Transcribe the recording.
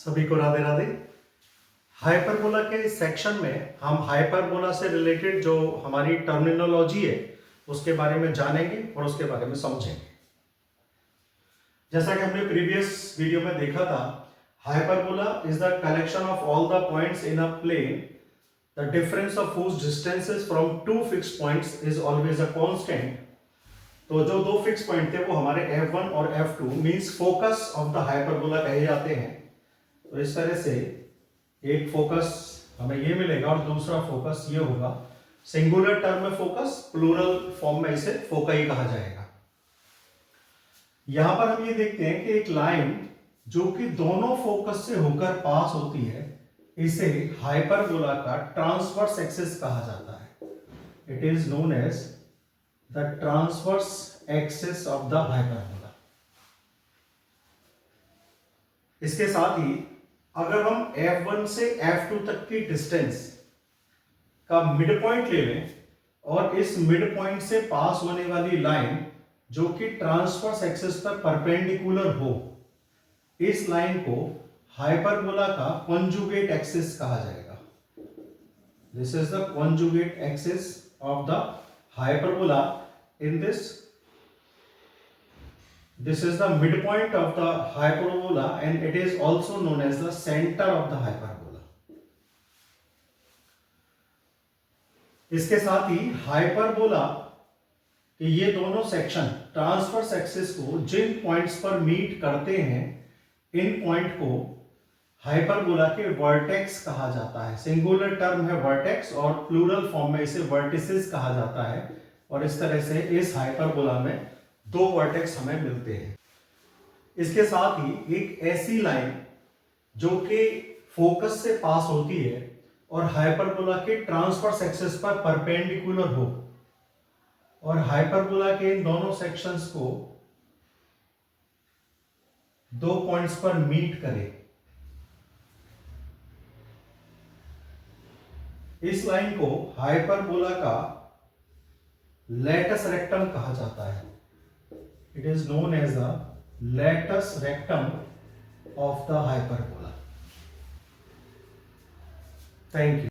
सभी को राधे राधे। हाइपरबोला के सेक्शन में हम हाइपरबोला से रिलेटेड जो हमारी टर्मिनोलॉजी है उसके बारे में जानेंगे और उसके बारे में समझेंगे। जैसा कि हमने प्रीवियस वीडियो में देखा था, hyperbola is the collection of all the points in a plane, the difference of whose distances from two fixed points is always a constant। तो जो दो फिक्स पॉइंट थे वो हमारे F1 और F2 means focus of the hyperbola कहे जाते हैं। तो इस तरह से एक फोकस हमें ये मिलेगा और दूसरा फोकस ये होगा। सिंगुलर टर्म में फोकस, प्लूरल फॉर्म में इसे फोकाई कहा जाएगा। यहां पर हम ये देखते हैं कि एक लाइन जो कि दोनों फोकस से होकर पास होती है, इसे हाइपरबोला का ट्रांसवर्स एक्सिस कहा जाता है। It is known as the transverse axis of the hyperbola. इसके साथ ही अगर हम F1 से F2 तक की डिस्टेंस का मिड पॉइंट ले लें और इस मिड पॉइंट से पास होने वाली लाइन जो कि ट्रांसवर्स एक्सिस पर परपेंडिकुलर हो, इस लाइन को हाइपरबोला का कॉन्जुगेट एक्सिस कहा जाएगा। This is the conjugate axis of the hyperbola. In this is the midpoint of the hyperbola and it is also known as the center of the hyperbola। इसके साथ ही hyperbola के ये दोनों section transverse axis को जिन points पर meet करते हैं, इन point को हाइपरबोला के वर्टेक्स कहा जाता है। सिंगुलर टर्म है वर्टेक्स और प्लूरल फॉर्म में इसे वर्टिसेस कहा जाता है। और इस तरह से इस हाइपरबोला में दो वर्टेक्स हमें मिलते हैं। इसके साथ ही एक ऐसी लाइन जो कि फोकस से पास होती है और हाइपरबोला के ट्रांसवर्स एक्सिस पर परपेंडिकुलर हो और हाइपरबोला के इन दोनों सेक्शंस को दो पॉइंट्स पर मीट करे, इस लाइन को हाइपरबोला का लेटस रेक्टम कहा जाता है। It is known as the latus rectum of the hyperbola। Thank you।